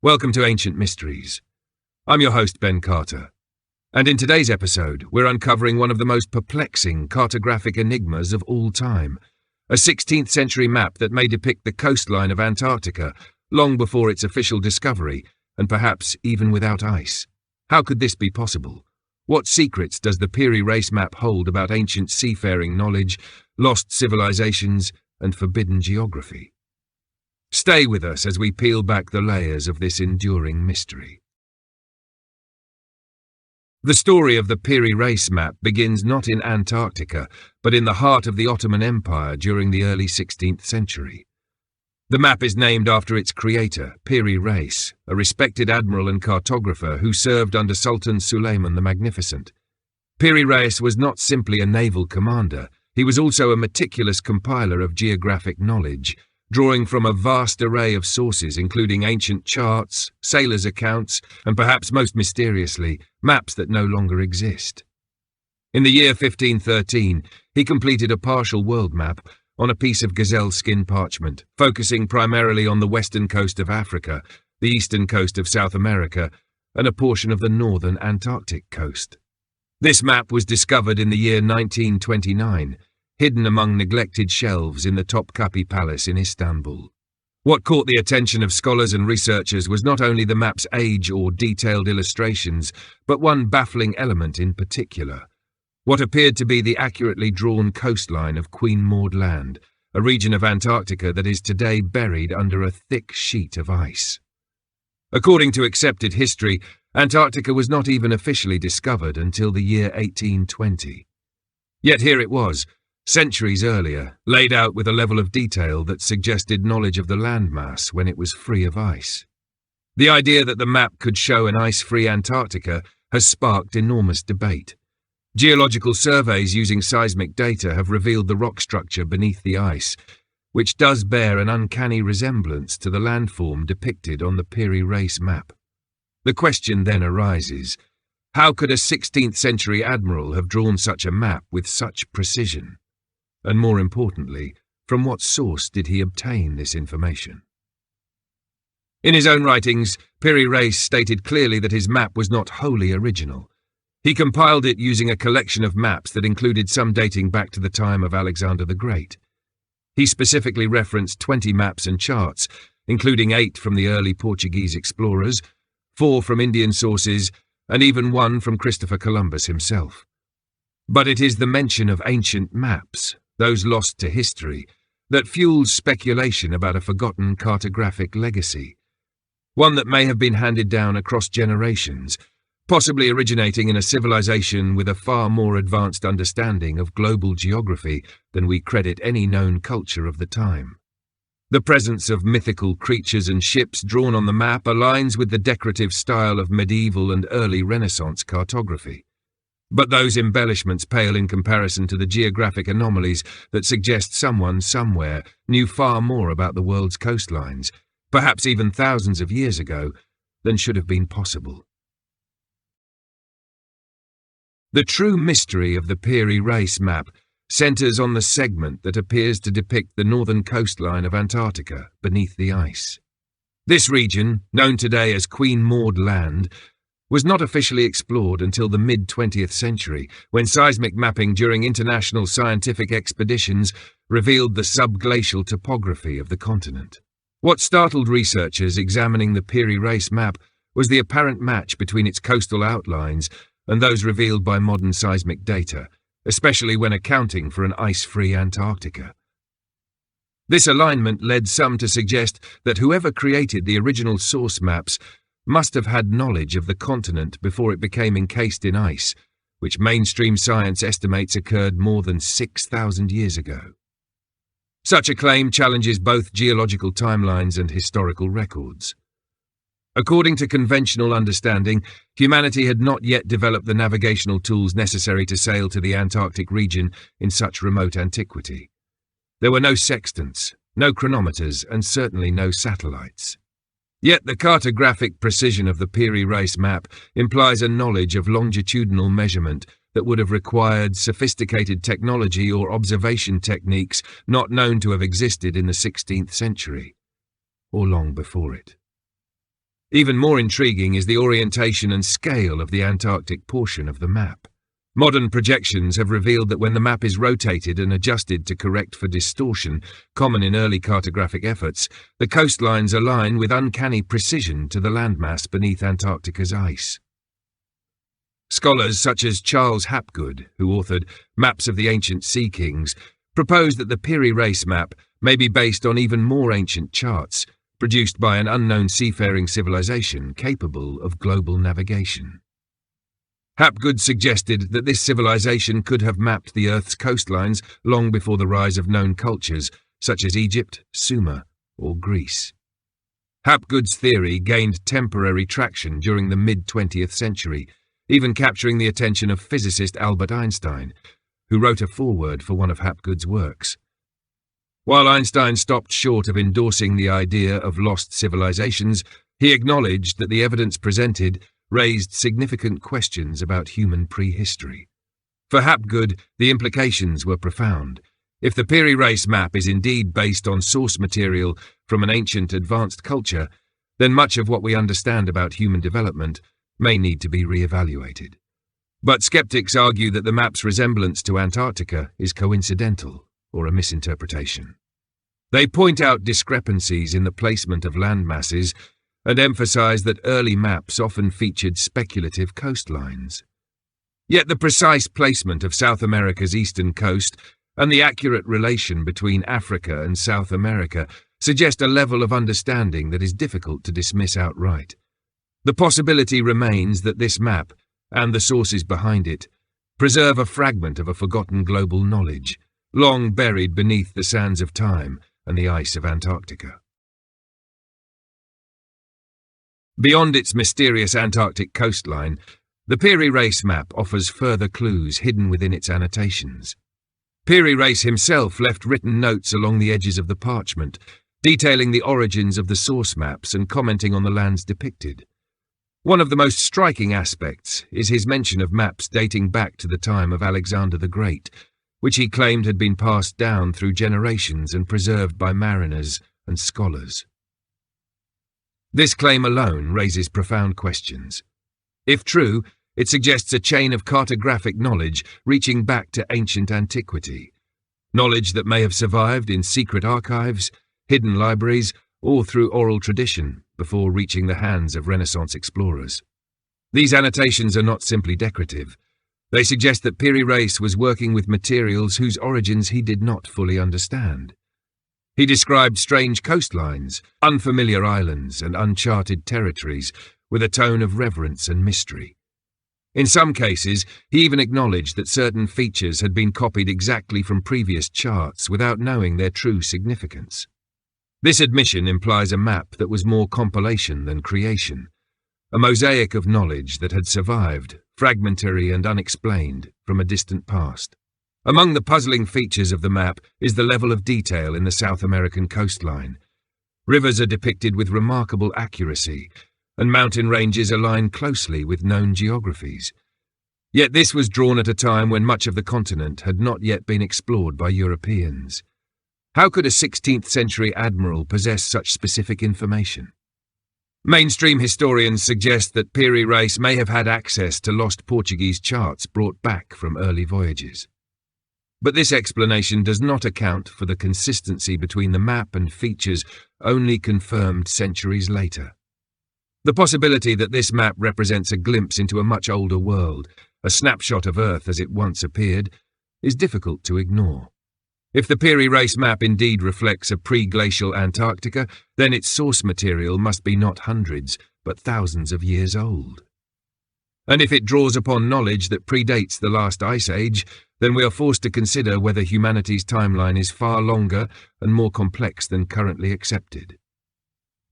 Welcome to Ancient Mysteries. I'm your host, Ben Carter. And in today's episode, we're uncovering one of the most perplexing cartographic enigmas of all time, a 16th century map that may depict the coastline of Antarctica long before its official discovery, and perhaps even without ice. How could this be possible? What secrets does the Piri Reis Map hold about ancient seafaring knowledge, lost civilizations, and forbidden geography? Stay with us as we peel back the layers of this enduring mystery. The story of the Piri Reis Map begins not in Antarctica, but in the heart of the Ottoman Empire during the early 16th century. The map is named after its creator, Piri Reis, a respected admiral and cartographer who served under Sultan Suleiman the Magnificent. Piri Reis was not simply a naval commander, he was also a meticulous compiler of geographic knowledge, drawing from a vast array of sources including ancient charts, sailors' accounts, and perhaps most mysteriously, maps that no longer exist. In the year 1513, he completed a partial world map on a piece of gazelle skin parchment, focusing primarily on the western coast of Africa, the eastern coast of South America, and a portion of the northern Antarctic coast. This map was discovered in the year 1929, hidden among neglected shelves in the Topkapi Palace in Istanbul. What caught the attention of scholars and researchers was not only the map's age or detailed illustrations, but one baffling element in particular: what appeared to be the accurately drawn coastline of Queen Maud Land, a region of Antarctica that is today buried under a thick sheet of ice. According to accepted history, Antarctica was not even officially discovered until the year 1820. Yet here it was, centuries earlier, laid out with a level of detail that suggested knowledge of the landmass when it was free of ice. The idea that the map could show an ice-free Antarctica has sparked enormous debate. Geological surveys using seismic data have revealed the rock structure beneath the ice, which does bear an uncanny resemblance to the landform depicted on the Piri Reis map. The question then arises: how could a 16th century admiral have drawn such a map with such precision? And more importantly, from what source did he obtain this information? In his own writings, Piri Reis stated clearly that his map was not wholly original. He compiled it using a collection of maps that included some dating back to the time of Alexander the Great. He specifically referenced 20 maps and charts, including 8 from the early Portuguese explorers, 4 from Indian sources, and even 1 from Christopher Columbus himself. But it is the mention of ancient maps, those lost to history, that fuels speculation about a forgotten cartographic legacy, one that may have been handed down across generations, possibly originating in a civilization with a far more advanced understanding of global geography than we credit any known culture of the time. The presence of mythical creatures and ships drawn on the map aligns with the decorative style of medieval and early Renaissance cartography. But those embellishments pale in comparison to the geographic anomalies that suggest someone somewhere knew far more about the world's coastlines, perhaps even thousands of years ago, than should have been possible. The true mystery of the Piri Reis map centers on the segment that appears to depict the northern coastline of Antarctica beneath the ice. This region, known today as Queen Maud Land, was not officially explored until the mid-20th century, when seismic mapping during international scientific expeditions revealed the subglacial topography of the continent. What startled researchers examining the Piri Reis map was the apparent match between its coastal outlines and those revealed by modern seismic data, especially when accounting for an ice-free Antarctica. This alignment led some to suggest that whoever created the original source maps must have had knowledge of the continent before it became encased in ice, which mainstream science estimates occurred more than 6,000 years ago. Such a claim challenges both geological timelines and historical records. According to conventional understanding, humanity had not yet developed the navigational tools necessary to sail to the Antarctic region in such remote antiquity. There were no sextants, no chronometers, and certainly no satellites. Yet the cartographic precision of the Piri Reis map implies a knowledge of longitudinal measurement that would have required sophisticated technology or observation techniques not known to have existed in the 16th century, or long before it. Even more intriguing is the orientation and scale of the Antarctic portion of the map. Modern projections have revealed that when the map is rotated and adjusted to correct for distortion, common in early cartographic efforts, the coastlines align with uncanny precision to the landmass beneath Antarctica's ice. Scholars such as Charles Hapgood, who authored Maps of the Ancient Sea Kings, propose that the Piri Reis Map may be based on even more ancient charts, produced by an unknown seafaring civilization capable of global navigation. Hapgood suggested that this civilization could have mapped the Earth's coastlines long before the rise of known cultures, such as Egypt, Sumer, or Greece. Hapgood's theory gained temporary traction during the mid-20th century, even capturing the attention of physicist Albert Einstein, who wrote a foreword for one of Hapgood's works. While Einstein stopped short of endorsing the idea of lost civilizations, he acknowledged that the evidence presented raised significant questions about human prehistory. For Hapgood, the implications were profound. If the Piri Reis Map is indeed based on source material from an ancient advanced culture, then much of what we understand about human development may need to be re-evaluated. But skeptics argue that the map's resemblance to Antarctica is coincidental or a misinterpretation. They point out discrepancies in the placement of land masses and emphasize that early maps often featured speculative coastlines. Yet the precise placement of South America's eastern coast and the accurate relation between Africa and South America suggest a level of understanding that is difficult to dismiss outright. The possibility remains that this map, and the sources behind it, preserve a fragment of a forgotten global knowledge, long buried beneath the sands of time and the ice of Antarctica. Beyond its mysterious Antarctic coastline, the Piri Reis Map offers further clues hidden within its annotations. Piri Reis himself left written notes along the edges of the parchment, detailing the origins of the source maps and commenting on the lands depicted. One of the most striking aspects is his mention of maps dating back to the time of Alexander the Great, which he claimed had been passed down through generations and preserved by mariners and scholars. This claim alone raises profound questions. If true, it suggests a chain of cartographic knowledge reaching back to ancient antiquity, knowledge that may have survived in secret archives, hidden libraries, or through oral tradition before reaching the hands of Renaissance explorers. These annotations are not simply decorative. They suggest that Piri Reis was working with materials whose origins he did not fully understand. He described strange coastlines, unfamiliar islands, and uncharted territories with a tone of reverence and mystery. In some cases, he even acknowledged that certain features had been copied exactly from previous charts without knowing their true significance. This admission implies a map that was more compilation than creation, a mosaic of knowledge that had survived, fragmentary and unexplained, from a distant past. Among the puzzling features of the map is the level of detail in the South American coastline. Rivers are depicted with remarkable accuracy, and mountain ranges align closely with known geographies. Yet this was drawn at a time when much of the continent had not yet been explored by Europeans. How could a 16th-century admiral possess such specific information? Mainstream historians suggest that Piri Reis may have had access to lost Portuguese charts brought back from early voyages. But this explanation does not account for the consistency between the map and features only confirmed centuries later. The possibility that this map represents a glimpse into a much older world, a snapshot of Earth as it once appeared, is difficult to ignore. If the Piri Reis Map indeed reflects a pre-glacial Antarctica, then its source material must be not hundreds, but thousands of years old. And if it draws upon knowledge that predates the last ice age, then we are forced to consider whether humanity's timeline is far longer and more complex than currently accepted.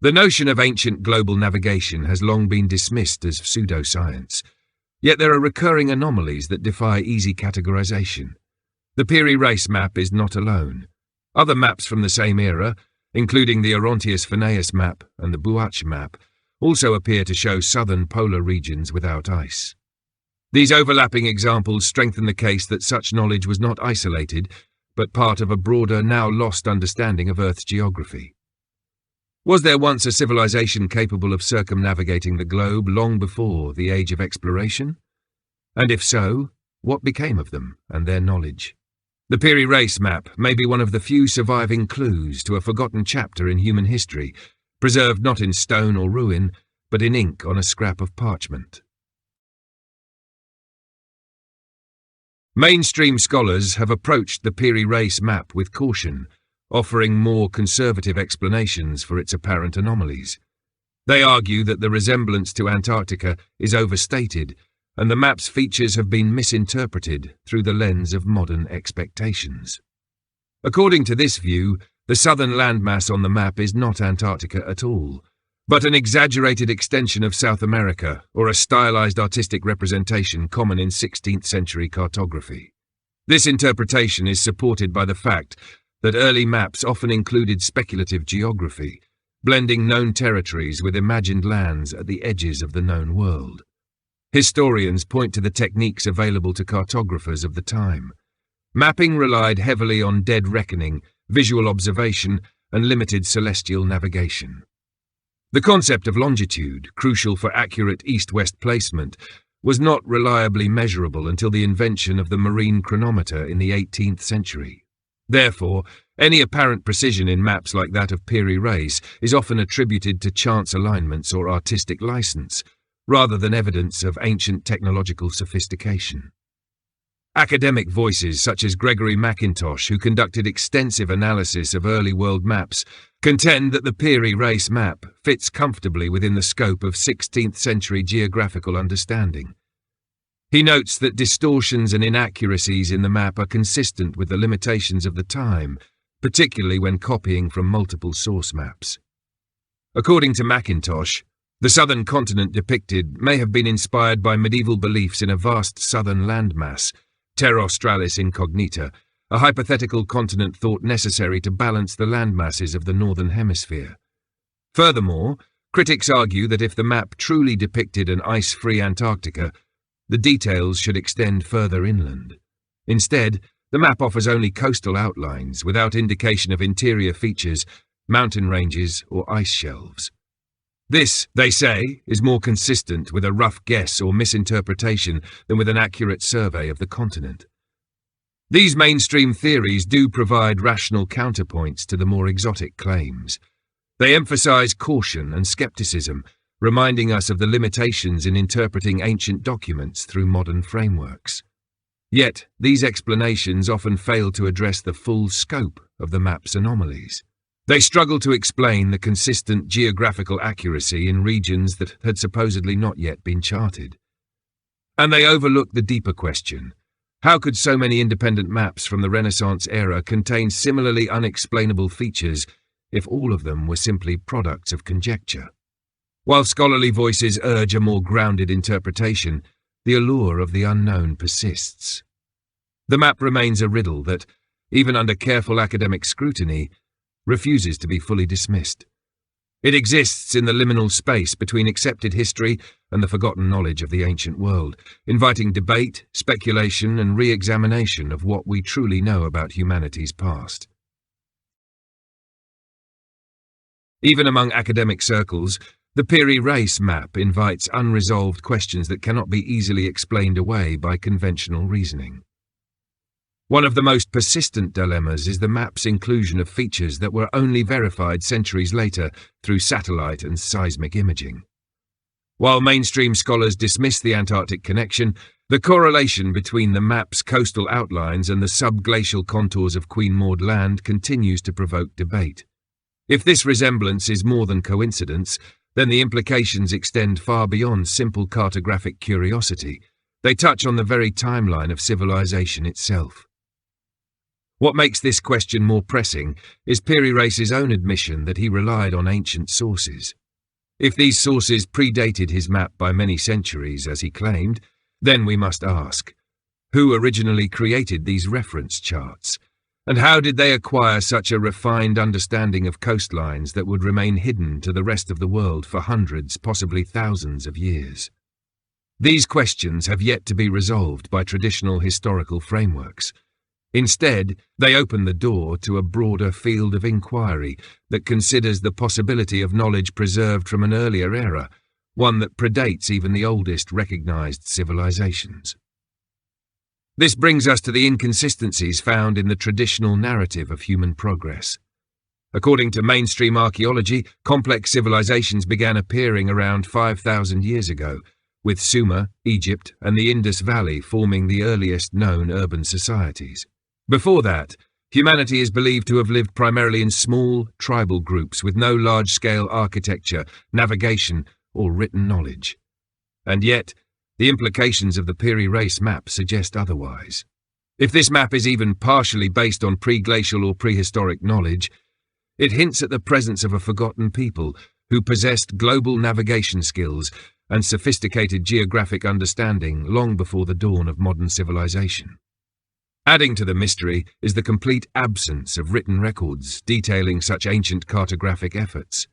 The notion of ancient global navigation has long been dismissed as pseudoscience, yet there are recurring anomalies that defy easy categorization. The Piri Reis Map is not alone. Other maps from the same era, including the Orontius-Phineas Map and the Buach Map, also appear to show southern polar regions without ice. These overlapping examples strengthen the case that such knowledge was not isolated, but part of a broader, now lost understanding of Earth's geography. Was there once a civilization capable of circumnavigating the globe long before the age of exploration? And if so, what became of them and their knowledge? The Piri Reis Map may be one of the few surviving clues to a forgotten chapter in human history, preserved not in stone or ruin, but in ink on a scrap of parchment. Mainstream scholars have approached the Piri Reis Map with caution, offering more conservative explanations for its apparent anomalies. They argue that the resemblance to Antarctica is overstated, and the map's features have been misinterpreted through the lens of modern expectations. According to this view, the southern landmass on the map is not Antarctica at all, but an exaggerated extension of South America, or a stylized artistic representation common in 16th-century cartography. This interpretation is supported by the fact that early maps often included speculative geography, blending known territories with imagined lands at the edges of the known world. Historians point to the techniques available to cartographers of the time. Mapping relied heavily on dead reckoning, visual observation, and limited celestial navigation. The concept of longitude, crucial for accurate east-west placement, was not reliably measurable until the invention of the marine chronometer in the 18th century. Therefore, any apparent precision in maps like that of Piri Reis is often attributed to chance alignments or artistic license, rather than evidence of ancient technological sophistication. Academic voices such as Gregory Mackintosh, who conducted extensive analysis of early world maps, contend that the Piri Reis Map fits comfortably within the scope of 16th-century geographical understanding. He notes that distortions and inaccuracies in the map are consistent with the limitations of the time, particularly when copying from multiple source maps. According to Mackintosh, the southern continent depicted may have been inspired by medieval beliefs in a vast southern landmass, terra australis incognita, a hypothetical continent thought necessary to balance the landmasses of the northern hemisphere. Furthermore, critics argue that if the map truly depicted an ice-free Antarctica, the details should extend further inland. Instead, the map offers only coastal outlines without indication of interior features, mountain ranges, or ice shelves. This, they say, is more consistent with a rough guess or misinterpretation than with an accurate survey of the continent. These mainstream theories do provide rational counterpoints to the more exotic claims. They emphasize caution and skepticism, reminding us of the limitations in interpreting ancient documents through modern frameworks. Yet, these explanations often fail to address the full scope of the map's anomalies. They struggle to explain the consistent geographical accuracy in regions that had supposedly not yet been charted. And they overlook the deeper question: how could so many independent maps from the Renaissance era contain similarly unexplainable features if all of them were simply products of conjecture? While scholarly voices urge a more grounded interpretation, the allure of the unknown persists. The map remains a riddle that, even under careful academic scrutiny, refuses to be fully dismissed. It exists in the liminal space between accepted history and the forgotten knowledge of the ancient world, inviting debate, speculation, and re-examination of what we truly know about humanity's past. Even among academic circles, the Piri Reis Map invites unresolved questions that cannot be easily explained away by conventional reasoning. One of the most persistent dilemmas is the map's inclusion of features that were only verified centuries later through satellite and seismic imaging. While mainstream scholars dismiss the Antarctic connection, the correlation between the map's coastal outlines and the subglacial contours of Queen Maud Land continues to provoke debate. If this resemblance is more than coincidence, then the implications extend far beyond simple cartographic curiosity. They touch on the very timeline of civilization itself. What makes this question more pressing is Piri Reis's own admission that he relied on ancient sources. If these sources predated his map by many centuries, as he claimed, then we must ask, who originally created these reference charts? And how did they acquire such a refined understanding of coastlines that would remain hidden to the rest of the world for hundreds, possibly thousands of years? These questions have yet to be resolved by traditional historical frameworks. Instead, they open the door to a broader field of inquiry that considers the possibility of knowledge preserved from an earlier era, one that predates even the oldest recognized civilizations. This brings us to the inconsistencies found in the traditional narrative of human progress. According to mainstream archaeology, complex civilizations began appearing around 5,000 years ago, with Sumer, Egypt, and the Indus Valley forming the earliest known urban societies. Before that, humanity is believed to have lived primarily in small, tribal groups with no large-scale architecture, navigation, or written knowledge. And yet, the implications of the Piri Reis Map suggest otherwise. If this map is even partially based on pre-glacial or prehistoric knowledge, it hints at the presence of a forgotten people who possessed global navigation skills and sophisticated geographic understanding long before the dawn of modern civilization. Adding to the mystery is the complete absence of written records detailing such ancient cartographic efforts.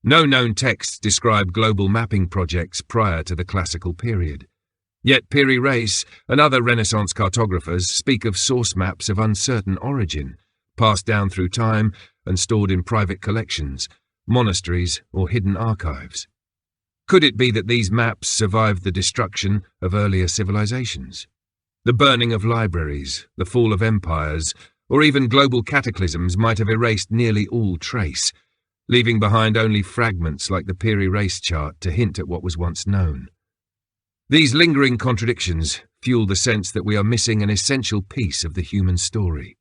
No known texts describe global mapping projects prior to the classical period. Yet Piri Reis and other Renaissance cartographers speak of source maps of uncertain origin, passed down through time and stored in private collections, monasteries, or hidden archives. Could it be that these maps survived the destruction of earlier civilizations? The burning of libraries, the fall of empires, or even global cataclysms might have erased nearly all trace, leaving behind only fragments like the Piri Reis chart to hint at what was once known. These lingering contradictions fuel the sense that we are missing an essential piece of the human story.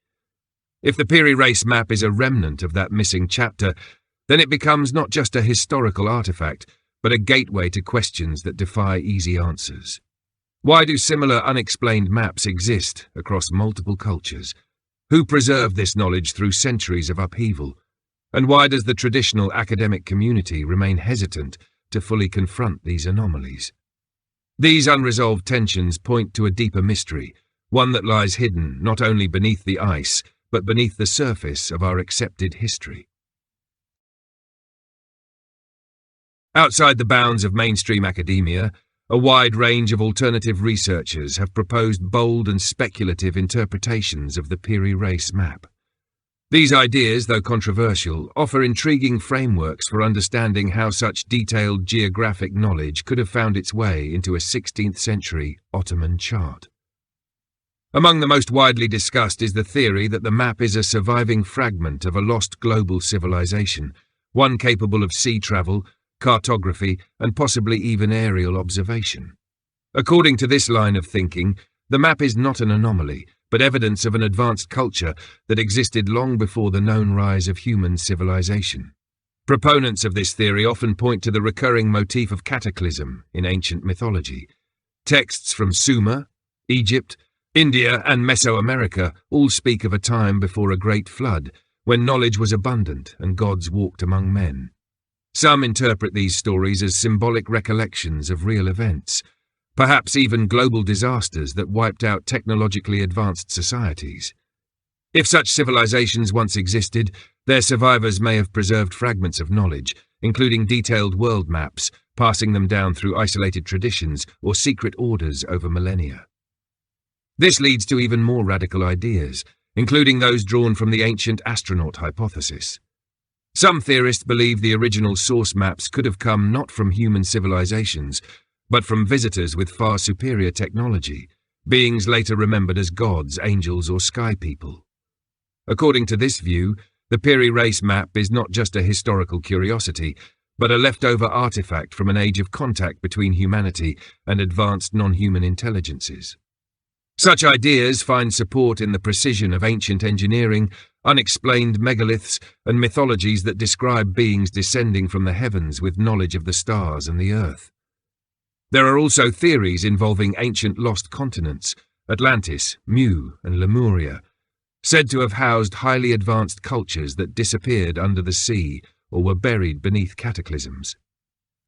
If the Piri Reis Map is a remnant of that missing chapter, then it becomes not just a historical artifact, but a gateway to questions that defy easy answers. Why do similar unexplained maps exist across multiple cultures? Who preserved this knowledge through centuries of upheaval? And why does the traditional academic community remain hesitant to fully confront these anomalies? These unresolved tensions point to a deeper mystery, one that lies hidden not only beneath the ice, but beneath the surface of our accepted history. Outside the bounds of mainstream academia, a wide range of alternative researchers have proposed bold and speculative interpretations of the Piri Reis Map. These ideas, though controversial, offer intriguing frameworks for understanding how such detailed geographic knowledge could have found its way into a 16th-century Ottoman chart. Among the most widely discussed is the theory that the map is a surviving fragment of a lost global civilization, one capable of sea travel, cartography, and possibly even aerial observation. According to this line of thinking, the map is not an anomaly, but evidence of an advanced culture that existed long before the known rise of human civilization. Proponents of this theory often point to the recurring motif of cataclysm in ancient mythology. Texts from Sumer, Egypt, India, and Mesoamerica all speak of a time before a great flood, when knowledge was abundant and gods walked among men. Some interpret these stories as symbolic recollections of real events, perhaps even global disasters that wiped out technologically advanced societies. If such civilizations once existed, their survivors may have preserved fragments of knowledge, including detailed world maps, passing them down through isolated traditions or secret orders over millennia. This leads to even more radical ideas, including those drawn from the ancient astronaut hypothesis. Some theorists believe the original source maps could have come not from human civilizations, but from visitors with far superior technology, beings later remembered as gods, angels, or sky people. According to this view, the Piri Reis Map is not just a historical curiosity, but a leftover artifact from an age of contact between humanity and advanced non-human intelligences. Such ideas find support in the precision of ancient engineering, unexplained megaliths, and mythologies that describe beings descending from the heavens with knowledge of the stars and the earth. There are also theories involving ancient lost continents, Atlantis, Mu, and Lemuria, said to have housed highly advanced cultures that disappeared under the sea or were buried beneath cataclysms.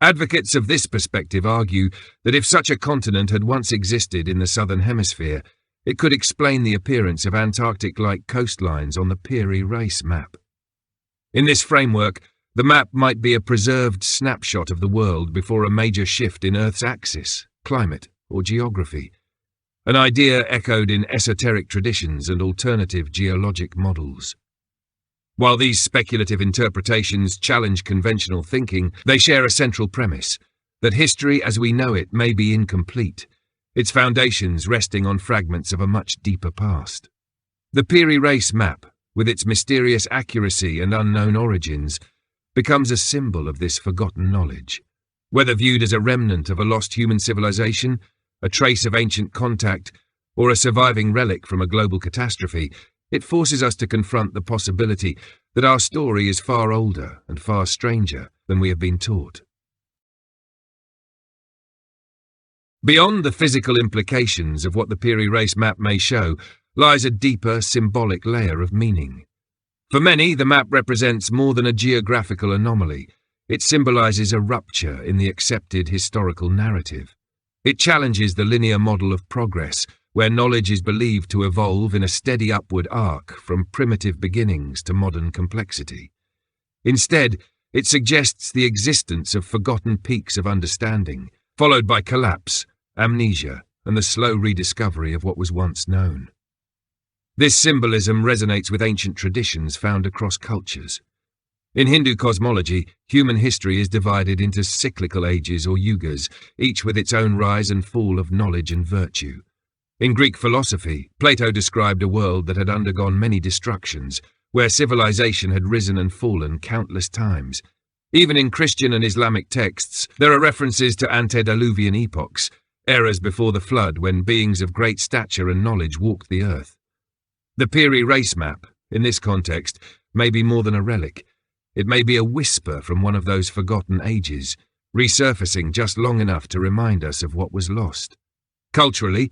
Advocates of this perspective argue that if such a continent had once existed in the southern hemisphere, it could explain the appearance of Antarctic-like coastlines on the Piri Reis Map. In this framework, the map might be a preserved snapshot of the world before a major shift in Earth's axis, climate, or geography. an idea echoed in esoteric traditions and alternative geologic models. While these speculative interpretations challenge conventional thinking, they share a central premise, that history as we know it may be incomplete, its foundations resting on fragments of a much deeper past. The Piri Reis Map, with its mysterious accuracy and unknown origins, becomes a symbol of this forgotten knowledge. Whether viewed as a remnant of a lost human civilization, a trace of ancient contact, or a surviving relic from a global catastrophe, it forces us to confront the possibility that our story is far older and far stranger than we have been taught. Beyond the physical implications of what the Piri Reis Map may show lies a deeper symbolic layer of meaning. For many, the map represents more than a geographical anomaly. It symbolizes a rupture in the accepted historical narrative. It challenges the linear model of progress, where knowledge is believed to evolve in a steady upward arc from primitive beginnings to modern complexity. Instead, it suggests the existence of forgotten peaks of understanding, followed by collapse, amnesia, and the slow rediscovery of what was once known. This symbolism resonates with ancient traditions found across cultures. In Hindu cosmology, human history is divided into cyclical ages or yugas, each with its own rise and fall of knowledge and virtue. In Greek philosophy, Plato described a world that had undergone many destructions, where civilization had risen and fallen countless times. Even in Christian and Islamic texts, there are references to antediluvian epochs, eras before the flood when beings of great stature and knowledge walked the earth. The Piri Reis Map, in this context, may be more than a relic. It may be a whisper from one of those forgotten ages, resurfacing just long enough to remind us of what was lost. Culturally,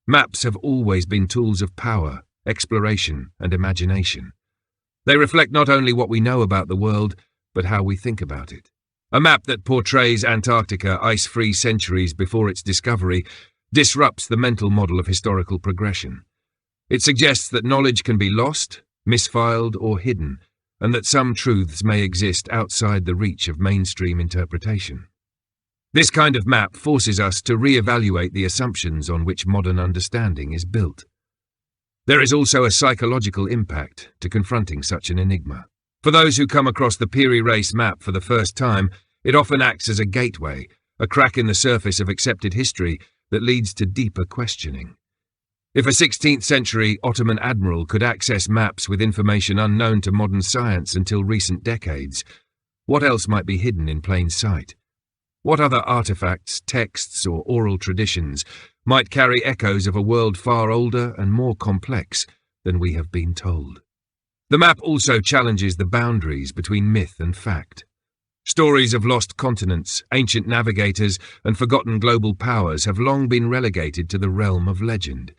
maps have always been tools of power, exploration, and imagination. They reflect not only what we know about the world, but how we think about it. A map that portrays Antarctica ice-free centuries before its discovery disrupts the mental model of historical progression. It suggests that knowledge can be lost, misfiled, or hidden, and that some truths may exist outside the reach of mainstream interpretation. This kind of map forces us to re-evaluate the assumptions on which modern understanding is built. There is also a psychological impact to confronting such an enigma. For those who come across the Piri Reis Map for the first time, it often acts as a gateway, a crack in the surface of accepted history that leads to deeper questioning. If a 16th-century Ottoman admiral could access maps with information unknown to modern science until recent decades, what else might be hidden in plain sight? What other artifacts, texts, or oral traditions might carry echoes of a world far older and more complex than we have been told? The map also challenges the boundaries between myth and fact. Stories of lost continents, ancient navigators, and forgotten global powers have long been relegated to the realm of legend.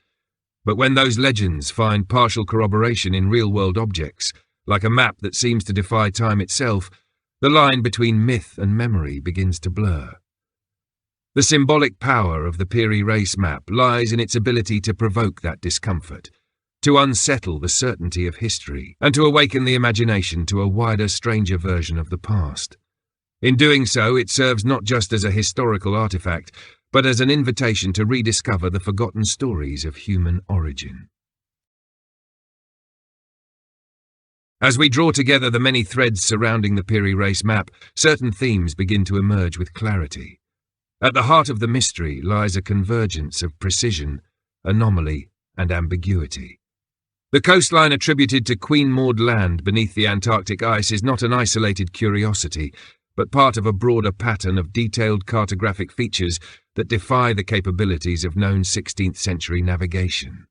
But when those legends find partial corroboration in real-world objects, like a map that seems to defy time itself, the line between myth and memory begins to blur. The symbolic power of the Piri Reis Map lies in its ability to provoke that discomfort, to unsettle the certainty of history, and to awaken the imagination to a wider, stranger version of the past. In doing so, it serves not just as a historical artifact, but as an invitation to rediscover the forgotten stories of human origin. As we draw together the many threads surrounding the Piri Reis Map, certain themes begin to emerge with clarity. At the heart of the mystery lies a convergence of precision, anomaly, and ambiguity. The coastline attributed to Queen Maud Land beneath the Antarctic ice is not an isolated curiosity, but part of a broader pattern of detailed cartographic features that defy the capabilities of known 16th-century navigation.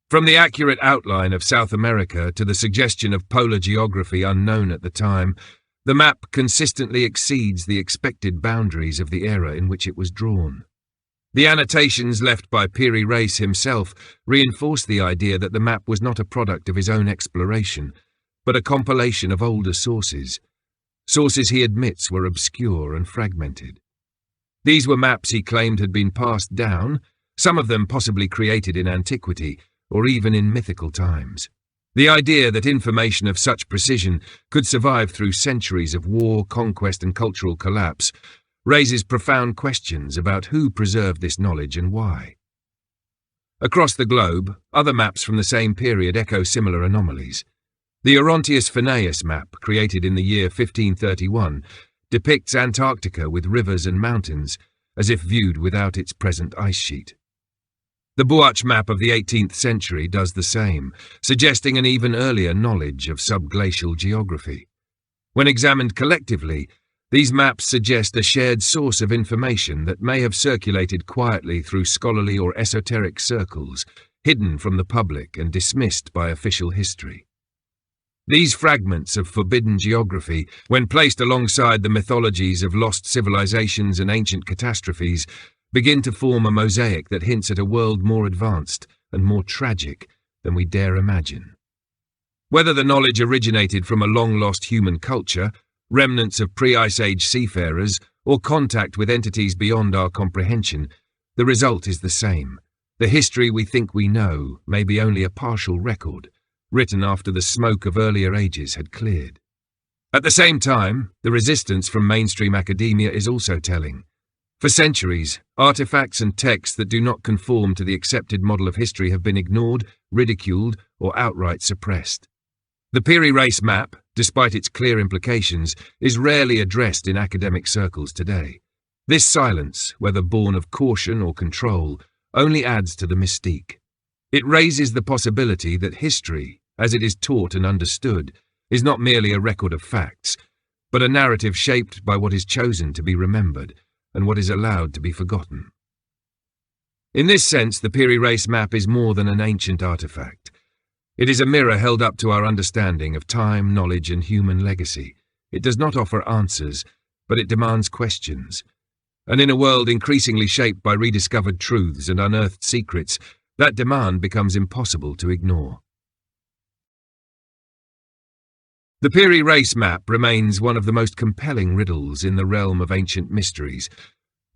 From the accurate outline of South America to the suggestion of polar geography unknown at the time, the map consistently exceeds the expected boundaries of the era in which it was drawn. The annotations left by Piri Reis himself reinforce the idea that the map was not a product of his own exploration, but a compilation of older sources he admits were obscure and fragmented. These were maps he claimed had been passed down, some of them possibly created in antiquity or even in mythical times. The idea that information of such precision could survive through centuries of war, conquest, and cultural collapse raises profound questions about who preserved this knowledge and why. Across the globe, other maps from the same period echo similar anomalies. The Orontius Phineas map, created in the year 1531, depicts Antarctica with rivers and mountains, as if viewed without its present ice sheet. The Buach map of the 18th century does the same, suggesting an even earlier knowledge of subglacial geography. When examined collectively, these maps suggest a shared source of information that may have circulated quietly through scholarly or esoteric circles, hidden from the public and dismissed by official history. These fragments of forbidden geography, when placed alongside the mythologies of lost civilizations and ancient catastrophes, begin to form a mosaic that hints at a world more advanced and more tragic than we dare imagine. Whether the knowledge originated from a long-lost human culture, remnants of pre-Ice Age seafarers, or contact with entities beyond our comprehension, the result is the same. The history we think we know may be only a partial record, written after the smoke of earlier ages had cleared. At the same time, the resistance from mainstream academia is also telling. For centuries, artifacts and texts that do not conform to the accepted model of history have been ignored, ridiculed, or outright suppressed. The Piri Reis Map, despite its clear implications, is rarely addressed in academic circles today. This silence, whether born of caution or control, only adds to the mystique. It raises the possibility that history, as it is taught and understood, is not merely a record of facts, but a narrative shaped by what is chosen to be remembered and what is allowed to be forgotten. In this sense, the Piri Reis Map is more than an ancient artifact. It is a mirror held up to our understanding of time, knowledge, and human legacy. It does not offer answers, but it demands questions. And in a world increasingly shaped by rediscovered truths and unearthed secrets, that demand becomes impossible to ignore. The Piri Reis Map remains one of the most compelling riddles in the realm of ancient mysteries,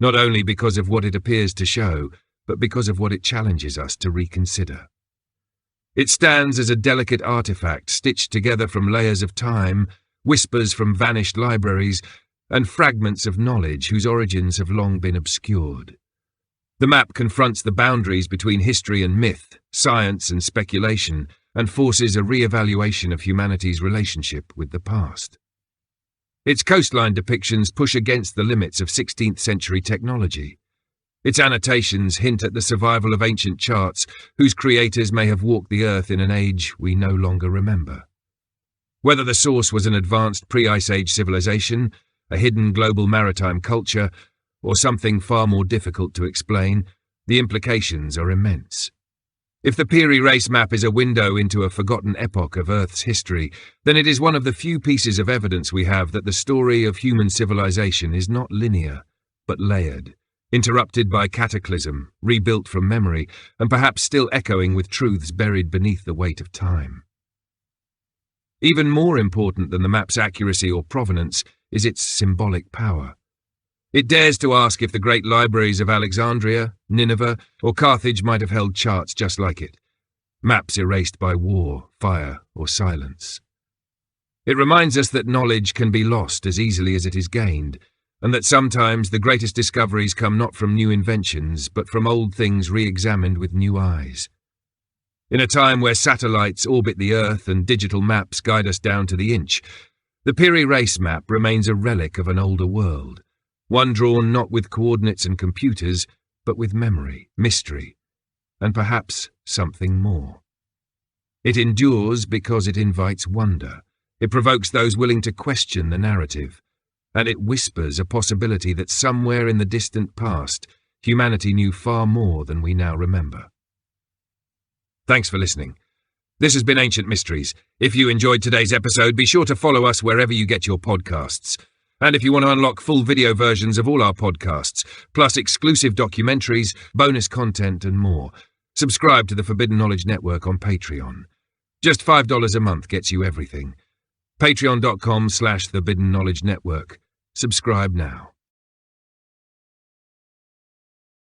not only because of what it appears to show, but because of what it challenges us to reconsider. It stands as a delicate artifact stitched together from layers of time, whispers from vanished libraries, and fragments of knowledge whose origins have long been obscured. The map confronts the boundaries between history and myth, science and speculation, and forces a re-evaluation of humanity's relationship with the past. Its coastline depictions push against the limits of 16th-century technology. Its annotations hint at the survival of ancient charts whose creators may have walked the earth in an age we no longer remember. Whether the source was an advanced pre-Ice Age civilization, a hidden global maritime culture, or something far more difficult to explain, the implications are immense. If the Piri Reis Map is a window into a forgotten epoch of Earth's history, then it is one of the few pieces of evidence we have that the story of human civilization is not linear, but layered, interrupted by cataclysm, rebuilt from memory, and perhaps still echoing with truths buried beneath the weight of time. Even more important than the map's accuracy or provenance is its symbolic power. It dares to ask if the great libraries of Alexandria, Nineveh, or Carthage might have held charts just like it, maps erased by war, fire, or silence. It reminds us that knowledge can be lost as easily as it is gained, and that sometimes the greatest discoveries come not from new inventions, but from old things re-examined with new eyes. In a time where satellites orbit the Earth and digital maps guide us down to the inch, the Piri Reis Map remains a relic of an older world, one drawn not with coordinates and computers, but with memory, mystery, and perhaps something more. It endures because it invites wonder. It provokes those willing to question the narrative, and it whispers a possibility that somewhere in the distant past, humanity knew far more than we now remember. Thanks for listening. This has been Ancient Mysteries. If you enjoyed today's episode, be sure to follow us wherever you get your podcasts. And if you want to unlock full video versions of all our podcasts, plus exclusive documentaries, bonus content, and more, subscribe to the Forbidden Knowledge Network on Patreon. Just $5 a month gets you everything. Patreon.com/Forbidden Knowledge Network. Subscribe now.